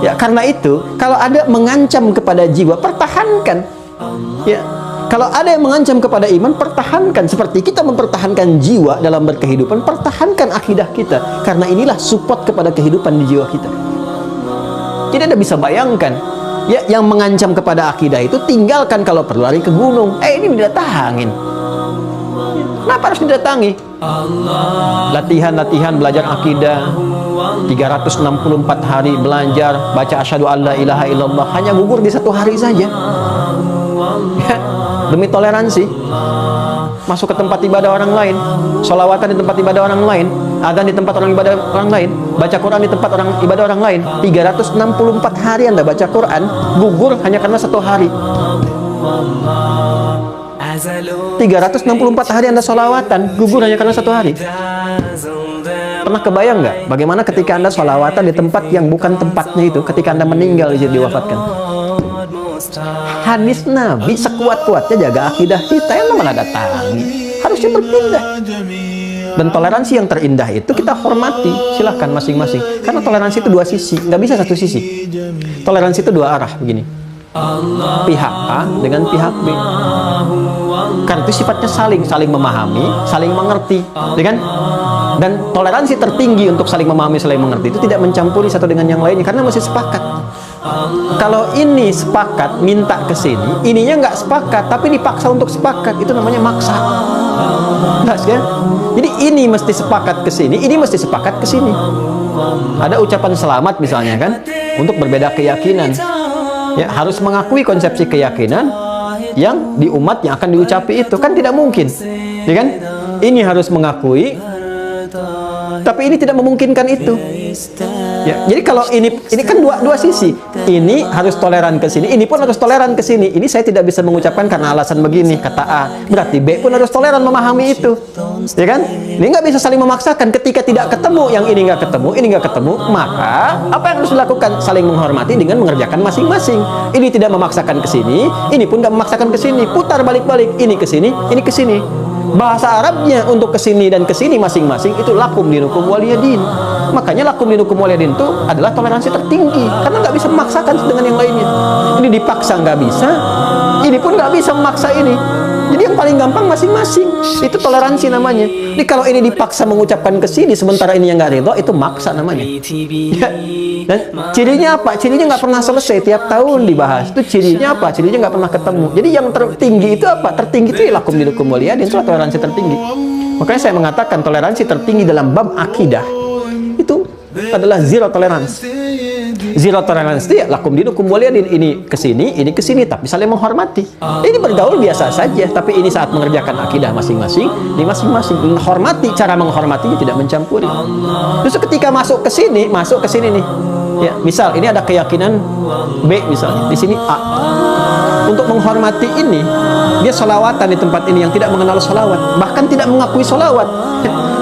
Ya, karena itu kalau ada mengancam kepada jiwa, pertahankan. Ya, kalau ada yang mengancam kepada iman, pertahankan. Seperti kita mempertahankan jiwa dalam berkehidupan, pertahankan akidah kita. Karena inilah support kepada kehidupan di jiwa kita. Jadi Anda bisa bayangkan, ya, yang mengancam kepada akidah itu tinggalkan kalau perlu lari ke gunung. Ini didatangin. Kenapa harus didatangi? Latihan belajar akidah, 364 hari belajar baca asyhadu alla ilaha illallah, hanya gugur di 1 hari saja. Ya, demi toleransi. Masuk ke tempat ibadah orang lain, sholawatan di tempat ibadah orang lain, adzan di tempat orang ibadah orang lain, baca Quran di tempat orang ibadah orang lain. 364 hari Anda baca Quran, gugur hanya karena 1 hari. 364 hari Anda sholawatan, gugur hanya karena 1 hari. Pernah kebayang nggak bagaimana ketika Anda sholawatan di tempat yang bukan tempatnya itu, ketika Anda meninggal diwafatkan? Hadis Nabi sekuat-kuatnya jaga akidah kita, yang malah datangi. Harusnya berpindah. Dan toleransi yang terindah itu kita hormati, silahkan masing-masing. Karena toleransi itu 2 sisi, nggak bisa 1 sisi. Toleransi itu 2 arah, begini. Pihak A dengan pihak B. Karena itu sifatnya saling memahami, saling mengerti, ya kan? Dan toleransi tertinggi untuk saling memahami, saling mengerti itu tidak mencampuri satu dengan yang lainnya, karena masih sepakat. Kalau ini sepakat minta ke sini, ininya nggak sepakat tapi dipaksa untuk sepakat, itu namanya maksa. Jelas kan? Jadi ini mesti sepakat ke sini, ini mesti sepakat ke sini. Ada ucapan selamat misalnya kan, untuk berbeda keyakinan. Ya, harus mengakui konsepsi keyakinan yang di umat yang akan diucapi itu, kan tidak mungkin. Ya kan? Ini harus mengakui, tapi ini tidak memungkinkan itu. Ya, jadi kalau ini kan dua sisi. Ini harus toleran ke sini, ini pun harus toleran ke sini. Ini saya tidak bisa mengucapkan karena alasan begini, kata A. Berarti B pun harus toleran memahami itu. Ya kan? Ini nggak bisa saling memaksakan. Ketika tidak ketemu, yang ini nggak ketemu, ini nggak ketemu, maka apa yang harus dilakukan? Saling menghormati dengan mengerjakan masing-masing. Ini tidak memaksakan ke sini, ini pun nggak memaksakan ke sini. Putar balik-balik, ini ke sini, ini ke sini. Bahasa Arabnya untuk kesini dan kesini masing-masing itu lakum dinukum waliyadin. Makanya lakum dinukum waliyadin itu adalah toleransi tertinggi, karena nggak bisa memaksakan dengan yang lainnya. Ini dipaksa nggak bisa, ini pun nggak bisa memaksa ini. Jadi yang paling gampang masing-masing, itu toleransi namanya. Jadi kalau ini dipaksa mengucapkan ke sini sementara ini yang nggak ridho, itu maksa namanya. Ya. Dan cirinya apa? Cirinya nggak pernah selesai, tiap tahun dibahas. Itu cirinya apa? Cirinya nggak pernah ketemu. Jadi yang tertinggi itu apa? Tertinggi itu lakum dinukum waliyadin, itu toleransi tertinggi. Makanya saya mengatakan toleransi tertinggi dalam bab akidah itu adalah zero tolerance. Zero tolerance itu ya lakum dinukum waliyadin, ini ke sini, tapi saling menghormati. Ini bergaul biasa saja, tapi ini saat mengerjakan akidah masing-masing, di masing-masing menghormati, cara menghormatinya tidak mencampuri. Terus ketika masuk ke sini nih. Ya, misal ini ada keyakinan B misalnya, di sini A. Untuk menghormati ini, dia sholawatan di tempat ini yang tidak mengenal sholawat, bahkan tidak mengakui sholawat.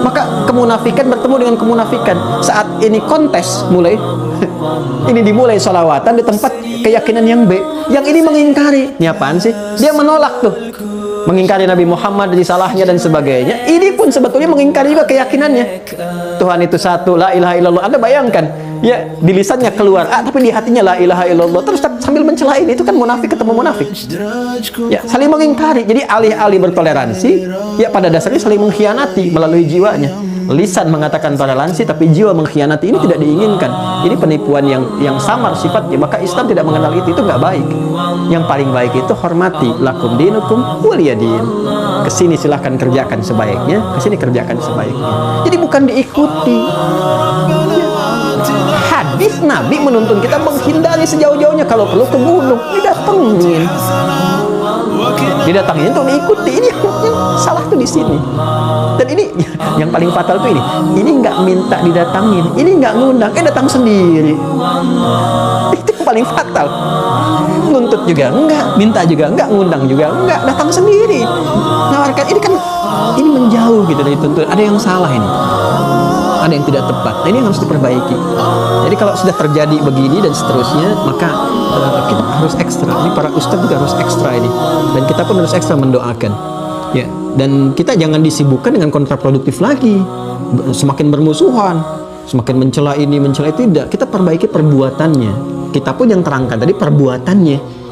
Maka kemunafikan bertemu dengan kemunafikan. Saat ini kontes mulai, ini dimulai sholawatan di tempat keyakinan yang B. Yang ini mengingkari. Ini apaan sih? Dia menolak tuh. Mengingkari Nabi Muhammad, jadi salahnya dan sebagainya. Ini pun sebetulnya mengingkari juga keyakinannya. Tuhan itu satu, la ilaha illallah. Anda bayangkan, ya di lisannya keluar A, tapi di hatinya la ilaha illallah. Terus sambil mencela ini, itu kan munafik ketemu munafik. Ya, saling mengingkari. Jadi alih-alih bertoleransi, ya pada dasarnya saling mengkhianati melalui jiwanya. Lisan mengatakan toleransi, tapi jiwa mengkhianati, ini tidak diinginkan. Ini penipuan yang samar sifatnya. Maka Islam tidak mengenal itu nggak baik. Yang paling baik itu hormati, lakum dinukum waliyadin. Kesini silahkan kerjakan sebaiknya, kesini kerjakan sebaiknya. Jadi bukan diikuti. Hadis Nabi menuntun kita menghindari sejauh-jauhnya, kalau perlu ke gunung, didatangin untuk diikuti. Ini yang salah tuh di sini. Dan ini yang paling fatal tuh ini nggak minta didatangin, ini nggak ngundang, datang sendiri. Itu yang paling fatal. Nuntut juga enggak, minta juga enggak, ngundang juga enggak, datang sendiri. Nawarkan, ini menjauh gitu dari tuntut. Ada yang salah ini, ada yang tidak tepat. Nah, ini yang harus diperbaiki. Jadi kalau sudah terjadi begini dan seterusnya, maka kita harus ekstra. Ini para ustadz juga harus ekstra ini, dan kita pun harus ekstra mendoakan. Ya, dan kita jangan disibukkan dengan kontraproduktif lagi, semakin bermusuhan. semakin mencela ini, mencela itu, tidak. Kita perbaiki perbuatannya. Kita pun yang terangkan tadi perbuatannya.